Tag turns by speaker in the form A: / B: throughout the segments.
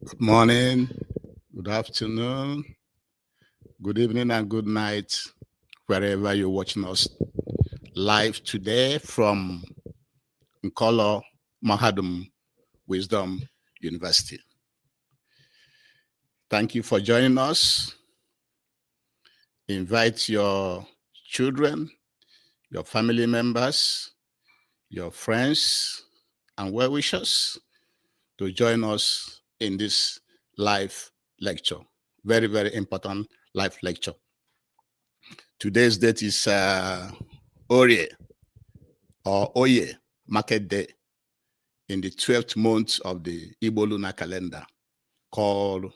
A: Good morning, good afternoon, good evening, and good night, wherever you're watching us live today from Nkolo Mahadum Wisdom University. Thank you for joining us. Invite your children, your family members, your friends, and well wishers to join us in this live lecture. Very, very important live lecture. Today's date is Orie or Oye Market Day in the 12th month of the Igbo lunar calendar called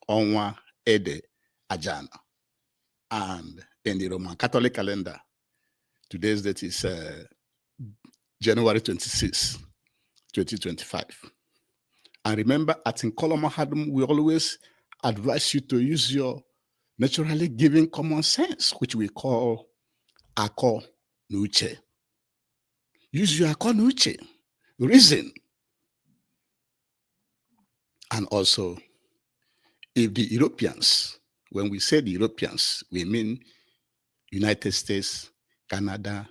A: Onwa Ede Ajana. And in the Roman Catholic calendar, today's date is January 26, 2025. And remember, at Nkolo Mahadum, we always advise you to use your naturally given common sense, which we call Ako Nuche. Use your Ako Nuche, reason. And also, if the Europeans, when we say the Europeans, we mean United States, Canada,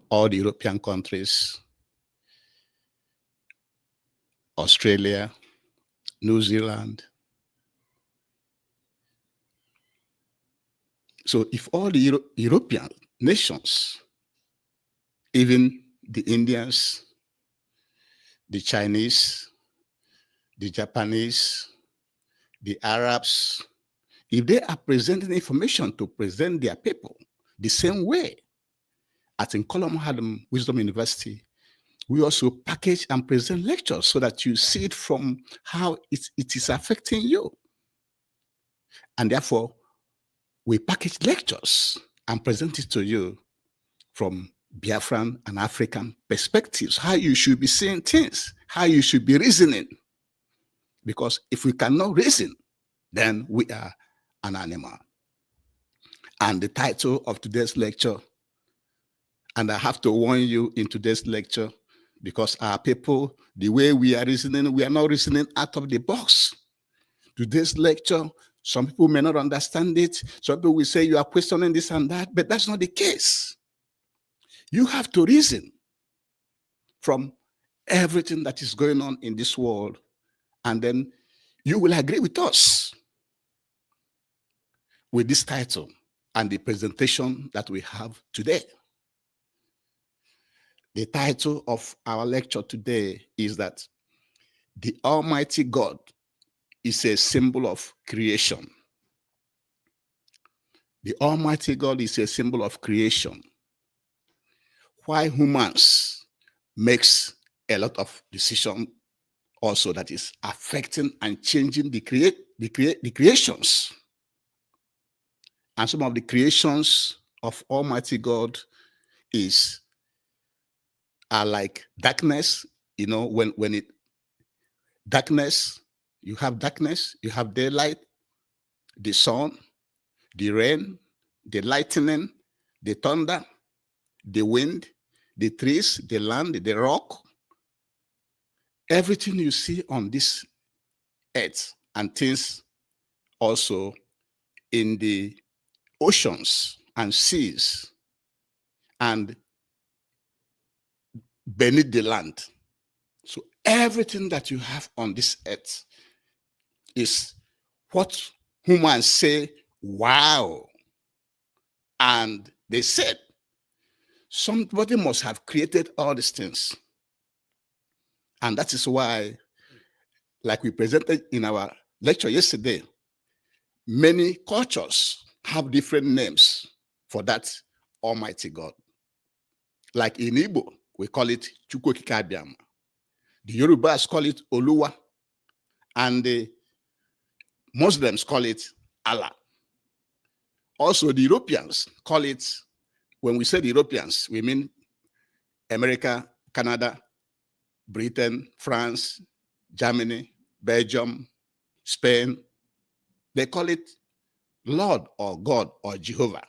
A: all the European countries, Australia, New Zealand. So if all the European nations, even the Indians, the Chinese, the Japanese, the Arabs, if they are presenting information to present their people the same way, at Nkolo Mahadum Wisdom University, we also package and present lectures so that you see it from how it is affecting you. And therefore, we package lectures and present it to you from Biafran and African perspectives, how you should be seeing things, how you should be reasoning. Because if we cannot reason, then we are an animal. And the title of today's lecture, and I have to warn you in today's lecture, because our people, the way we are reasoning, we are not reasoning out of the box. Today's lecture, some people may not understand it. Some people will say you are questioning this and that, but that's not the case. You have to reason from everything that is going on in this world, and then you will agree with us with this title and the presentation that we have today. The title of our lecture today is that the Almighty God is a symbol of creation. The Almighty God is a symbol of creation. Why humans makes a lot of decision also that is affecting and changing the creations. And some of the creations of Almighty God are like darkness. You know, when darkness, you have daylight, the sun, the rain, the lightning, the thunder, the wind, the trees, the land, the rock. Everything you see on this earth and things also in the oceans and seas and beneath the land. So everything that you have on this earth is what humans say, wow. And they said, somebody must have created all these things. And that is why, like we presented in our lecture yesterday, many cultures have different names for that Almighty God. Like in Igbo, we call it Chukwokikabiama. The Yorubas call it Oluwa. And the Muslims call it Allah. Also, the Europeans call it, when we say the Europeans, we mean America, Canada, Britain, France, Germany, Belgium, Spain. They call it Lord or God or Jehovah.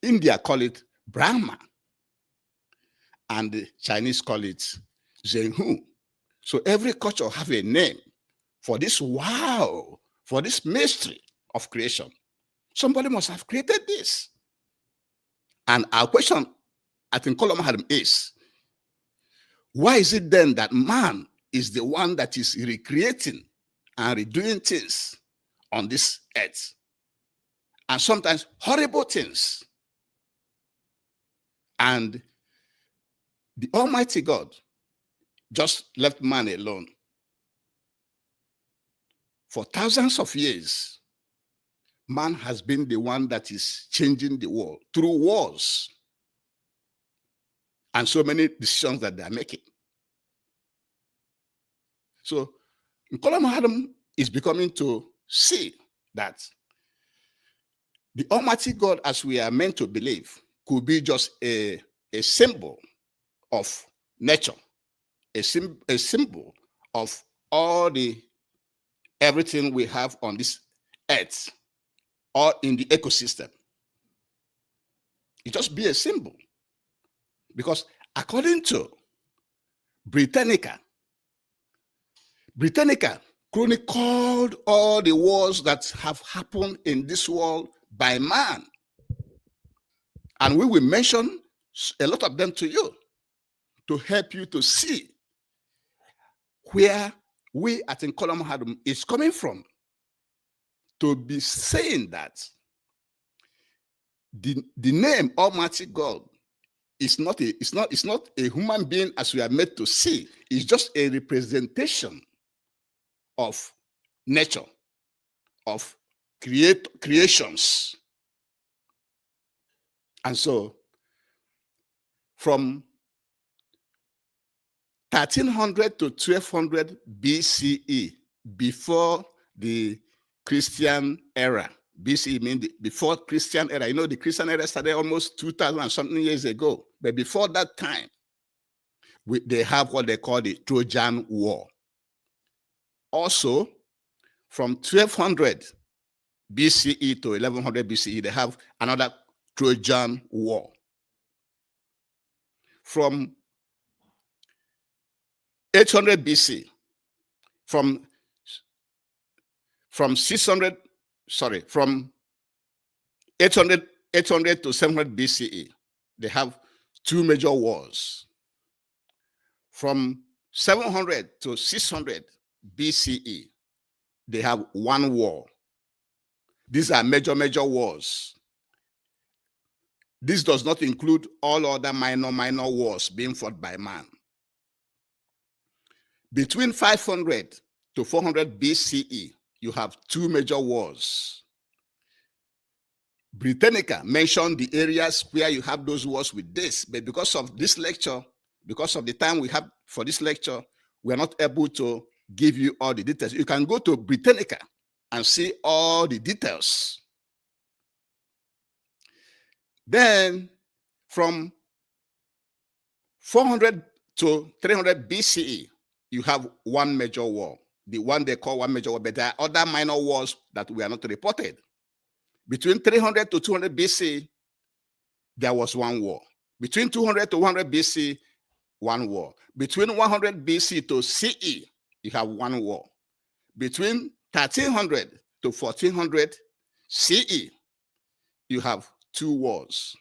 A: India call it Brahma. And the Chinese call it Zhenhu. So every culture have a name for this wow, for this mystery of creation. Somebody must have created this. And our question at Nkolomahadum is, why is it then that man is the one that is recreating and redoing things on this earth? And sometimes horrible things. And the Almighty God just left man alone. For thousands of years, man has been the one that is changing the world through wars and so many decisions that they are making. So Nkolomahadum is becoming to see that the Almighty God, as we are meant to believe, could be just a symbol of nature, a symbol of all the everything we have on this earth or in the ecosystem. It just be a symbol. Because according to Britannica chronicled all the wars that have happened in this world by man. And we will mention a lot of them to you to help you to see where we at Nkolomahadum is coming from, to be saying that the name Almighty God is not a human being as we are made to see. It's just a representation of nature, of creations. And so from 1300 to 1200 BCE, before the Christian era. BCE means before Christian era. You know, the Christian era started almost 2,000 and something years ago. But before that time, they have what they call the Trojan War. Also, from 1200 BCE to 1100 BCE, they have another Trojan War. From 800 BC, from 800 to 700 BCE, they have two major wars. From 700 to 600 BCE, they have one war. These are major wars. This does not include all other minor wars being fought by man. Between 500 to 400 BCE, you have two major wars. Britannica mentioned the areas where you have those wars with this, but because of this lecture, because of the time we have for this lecture, we are not able to give you all the details. You can go to Britannica and see all the details. Then from 400 to 300 BCE, you have one major war, the one they call one major war, but there are other minor wars that we are not reported. Between 300 to 200 BC, there was one war. Between 200 to 100 BC, one war. Between 100 BC to CE, you have one war. Between 1300 to 1400 CE, you have two wars.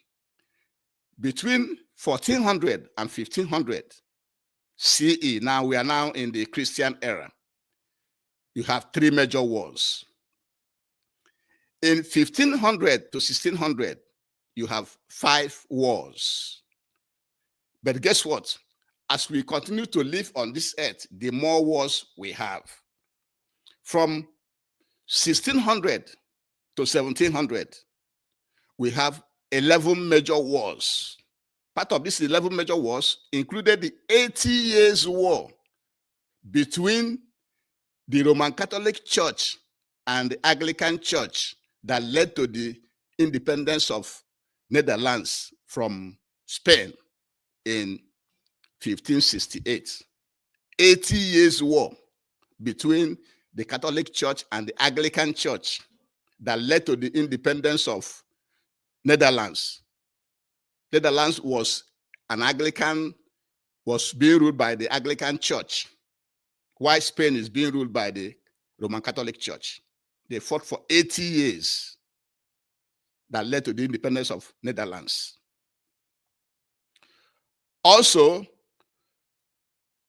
A: Between 1400 and 1500 CE, now we are now in the Christian era, you have three major wars. In 1500 to 1600, you have 5 wars. But guess what? As we continue to live on this earth, the more wars we have. From 1600 to 1700, we have 11 major wars. Part of these 11 major wars included the 80 Years' War between the Roman Catholic Church and the Anglican Church that led to the independence of Netherlands from Spain in 1568. 80 Years' War between the Catholic Church and the Anglican Church that led to the independence of Netherlands. Netherlands was being ruled by the Anglican Church. Why Spain is being ruled by the Roman Catholic Church. They fought for 80 years. That led to the independence of Netherlands. Also,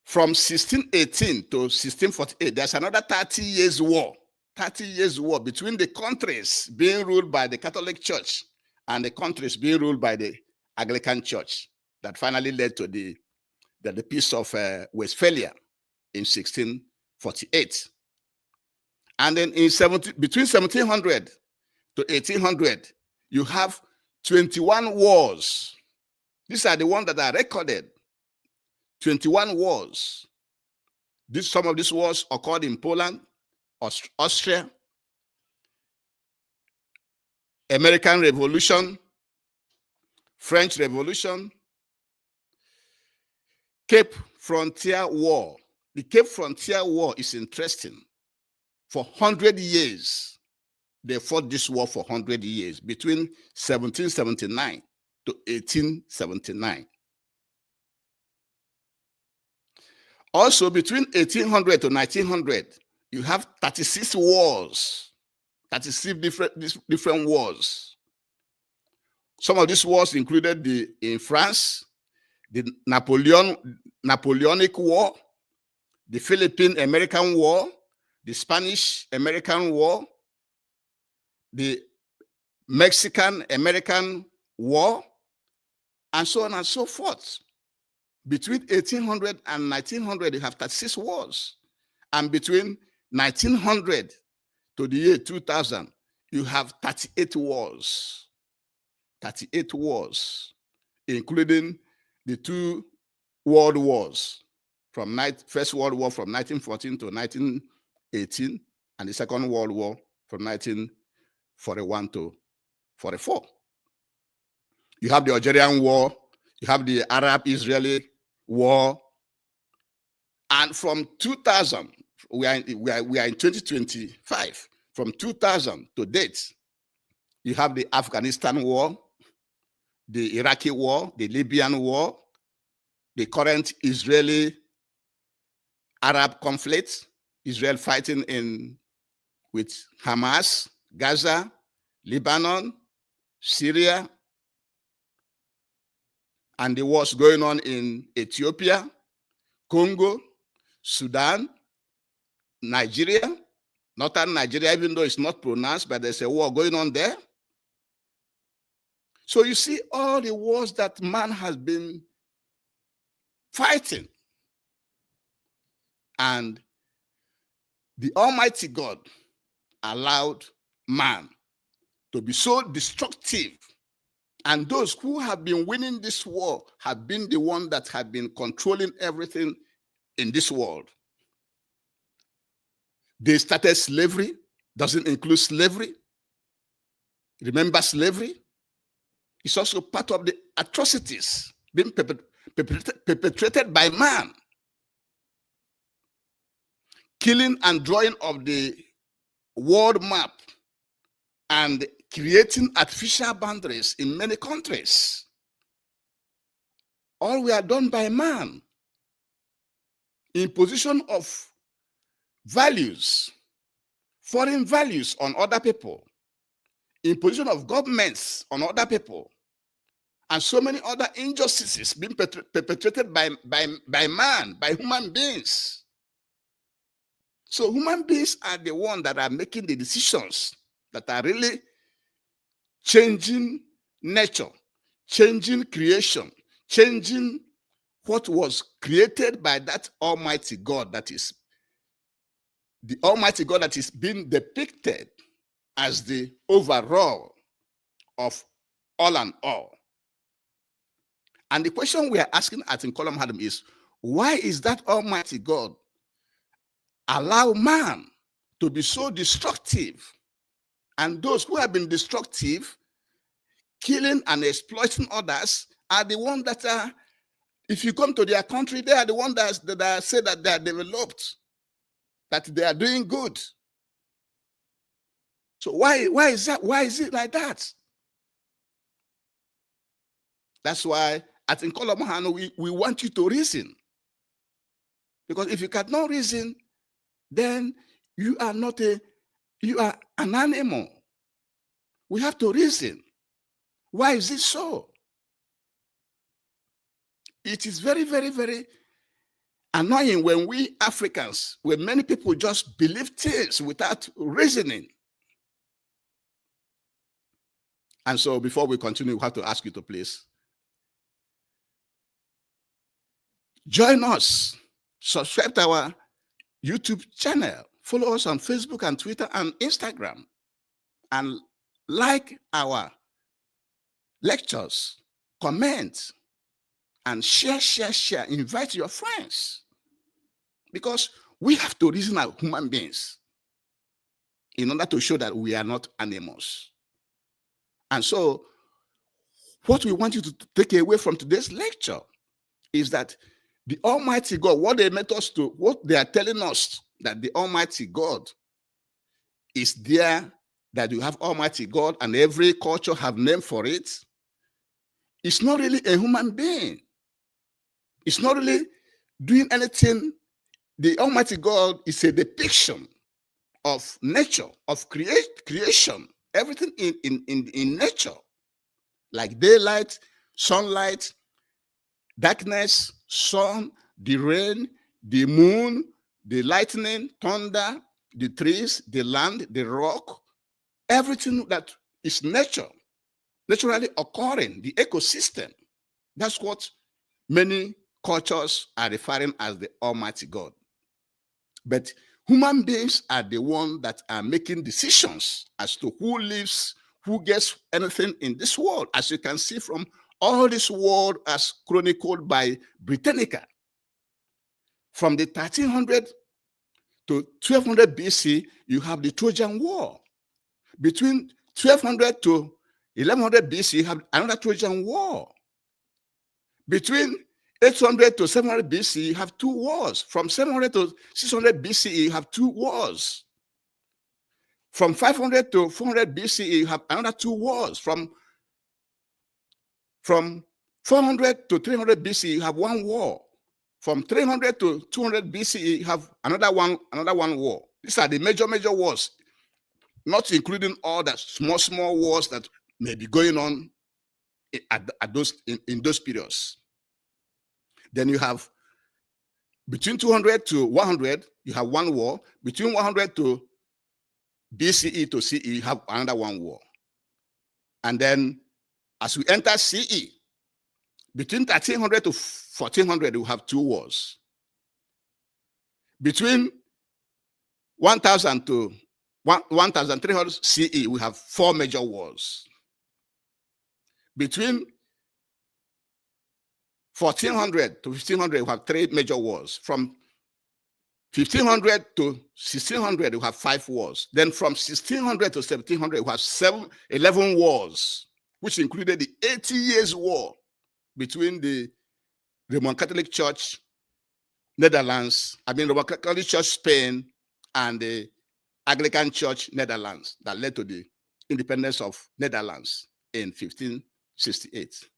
A: from 1618 to 1648, there's another 30 years war. 30 years war between the countries being ruled by the Catholic Church and the countries being ruled by the Anglican Church that finally led to the Peace of Westphalia in 1648. And then between 1700 to 1800, you have 21 wars. These are the ones that are recorded. 21 wars. Some of these wars occurred in Poland, Austria, American Revolution, French Revolution, Cape Frontier War. The Cape Frontier War is interesting. For 100 years, they fought this war for 100 years, between 1779 to 1879. Also, between 1800 to 1900, you have 36 wars, 36 different wars. Some of these wars included in France, the Napoleonic War, the Philippine-American War, the Spanish-American War, the Mexican-American War, and so on and so forth. Between 1800 and 1900, you have 36 wars. And between 1900 to the year 2000, you have 38 wars. 38 wars, including the two world wars, First World War from 1914 to 1918, and the Second World War from 1941 to 44. You have the Algerian War, you have the Arab-Israeli War, and from 2000, we are in 2025. From 2000 to date, you have the Afghanistan War, the Iraqi War, the Libyan War, the current Israeli-Arab conflict, Israel fighting with Hamas, Gaza, Lebanon, Syria, and the wars going on in Ethiopia, Congo, Sudan, Nigeria, northern Nigeria, even though it's not pronounced, but there's a war going on there. So you see all the wars that man has been fighting. And the Almighty God allowed man to be so destructive. And those who have been winning this war have been the ones that have been controlling everything in this world. They started slavery, doesn't include slavery. Remember slavery? It's also part of the atrocities being perpetrated by man. Killing and drawing of the world map and creating artificial boundaries in many countries. All were done by man. Imposition of values, foreign values on other people. Imposition of governments on other people. And so many other injustices being perpetrated by man, by human beings. So human beings are the ones that are making the decisions that are really changing nature, changing creation, changing what was created by that Almighty God that is the Almighty God that is being depicted as the overall of all and all. And the question we are asking at Nkolom Hadam is, why is that Almighty God allow man to be so destructive? And those who have been destructive, killing and exploiting others, are the ones that are, if you come to their country, they are the ones that say that they are developed, that they are doing good. So why is that? Why is it like that? That's why at Nkolom Hadam we want you to reason. Because if you cannot reason, then you are an animal. We have to reason. Why is it so? It is very, very, very annoying when we Africans, when many people just believe things without reasoning. And so before we continue, we have to ask you to please join us, subscribe to our YouTube channel, follow us on Facebook and Twitter and Instagram, and like our lectures, comment, and share, invite your friends. Because we have to reason as human beings in order to show that we are not animals. And so what we want you to take away from today's lecture is that the Almighty God, what they are telling us, that the Almighty God is there, that you have Almighty God and every culture have name for it. It's not really a human being. It's not really doing anything. The Almighty God is a depiction of nature, of creation, everything in nature, like daylight, sunlight, darkness, sun, the rain, the moon, the lightning, thunder, the trees, the land, the rock, everything that is nature, naturally occurring, the ecosystem. That's what many cultures are referring as the Almighty God. But human beings are the ones that are making decisions as to who lives, who gets anything in this world, as you can see from all this world as chronicled by Britannica. From the 1300 to 1200 BC, you have the Trojan War. Between 1200 to 1100 BC, you have another Trojan War. Between 800 to 700 BC, you have two wars. From 700 to 600 BCE, you have two wars. From 500 to 400 BCE, you have another two wars. From 400 to 300 BCE, you have one war. From 300 to 200 BCE, you have another one war. These are the major wars, not including all the small wars that may be going on in those periods. Then you have between 200 to 100, you have one war. Between 100 to BCE to CE, you have another one war. And then as we enter CE, between 1300 to 1400, you have two wars. Between 1000 to 1300 CE, we have four major wars. Between 1400 to 1500, we have three major wars. From 1500 to 1600, we have five wars. Then from 1600 to 1700, we have 11 wars, which included the 80 Years' War between the Roman Catholic Church, Roman Catholic Church Spain, and the Anglican Church Netherlands, that led to the independence of Netherlands in 1568.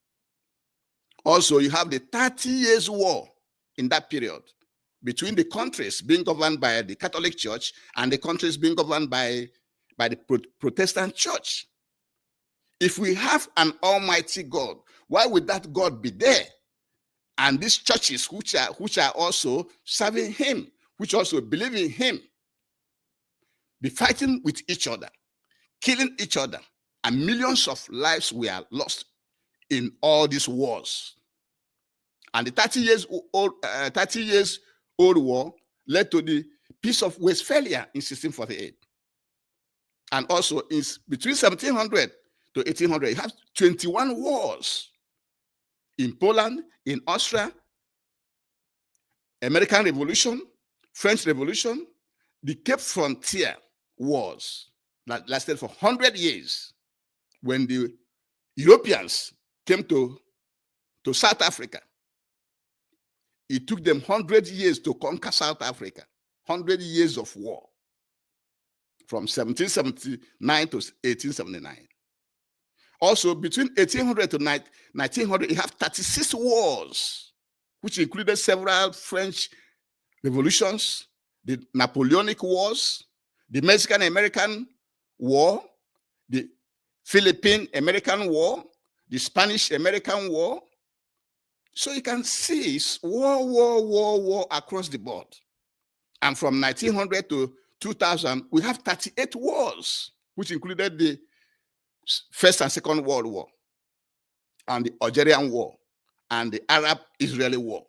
A: Also, you have the 30 Years' War in that period between the countries being governed by the Catholic Church and the countries being governed by the Protestant Church. If we have an Almighty God, why would that God be there? And these churches which are also serving him, which also believe in him, be fighting with each other, killing each other, and millions of lives were lost in all these wars. And the 30 years old war led to the Peace of Westphalia in 1648. And also in between 1700 to 1800, you have 21 wars in Poland, in Austria, American Revolution, French Revolution, the Cape Frontier Wars that lasted for 100 years when the Europeans came to South Africa. It took them 100 years to conquer South Africa, 100 years of war, from 1779 to 1879. Also, between 1800 to 1900, you have 36 wars, which included several French revolutions, the Napoleonic Wars, the Mexican-American War, the Philippine-American War, the Spanish-American War. So you can see it's war across the board. And from 1900 to 2000, we have 38 wars, which included the First and Second World War, and the Algerian War, and the Arab-Israeli War.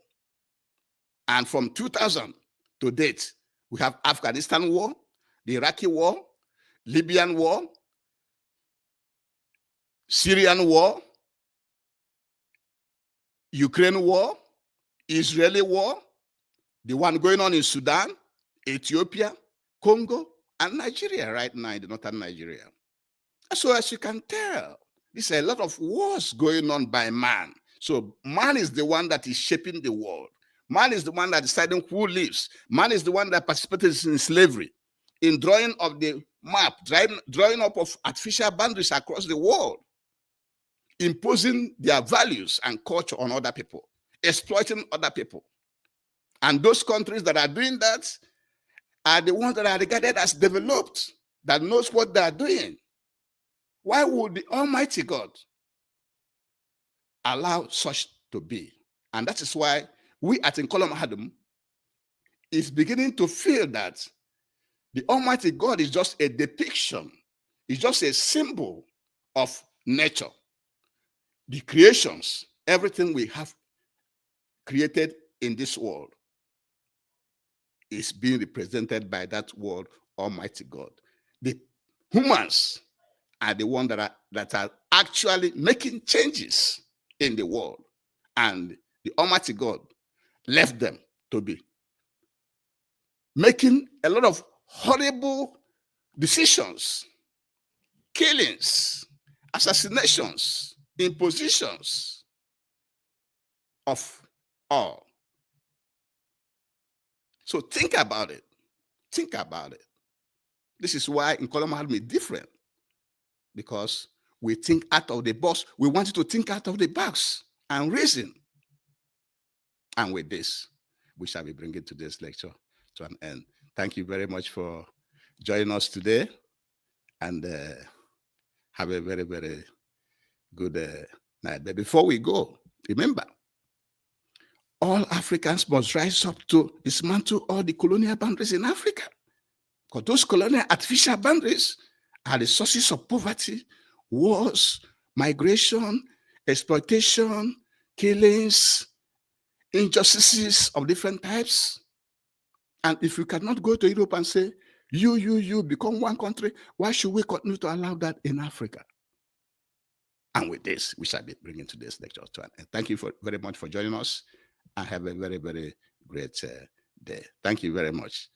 A: And from 2000 to date, we have Afghanistan War, the Iraqi War, Libyan War, Syrian War, Ukraine War, Israeli War, the one going on in Sudan, Ethiopia, Congo, and Nigeria right now, in the northern Nigeria. So as you can tell, there's a lot of wars going on by man. So man is the one that is shaping the world. Man is the one that deciding who lives. Man is the one that participates in slavery, in drawing of the map, drawing up of artificial boundaries across the world, imposing their values and culture on other people, exploiting other people. And those countries that are doing that are the ones that are regarded as developed, that knows what they are doing. Why would the Almighty God allow such to be? And that is why we at Nkolom Adam is beginning to feel that the Almighty God is just a depiction, it's just a symbol of nature. The creations, everything we have created in this world is being represented by that word, Almighty God. The humans are the ones that are actually making changes in the world, and the Almighty God left them to be making a lot of horrible decisions, killings, assassinations, impositions of all. So think about it. Think about it. This is why Nkolom Adam is different, because we think out of the box. We want you to think out of the box and reason. And with this, we shall be bringing today's lecture to an end. Thank you very much for joining us today, and have a very, very good night. But before we go, remember, all Africans must rise up to dismantle all the colonial boundaries in Africa, because those colonial artificial boundaries are the sources of poverty, wars, migration, exploitation, killings, injustices of different types. And if you cannot go to Europe and say, you become one country, why should we continue to allow that in Africa? And with this, we shall be bringing today's lecture to an end. Thank you very much for joining us, and have a very, very great day. Thank you very much.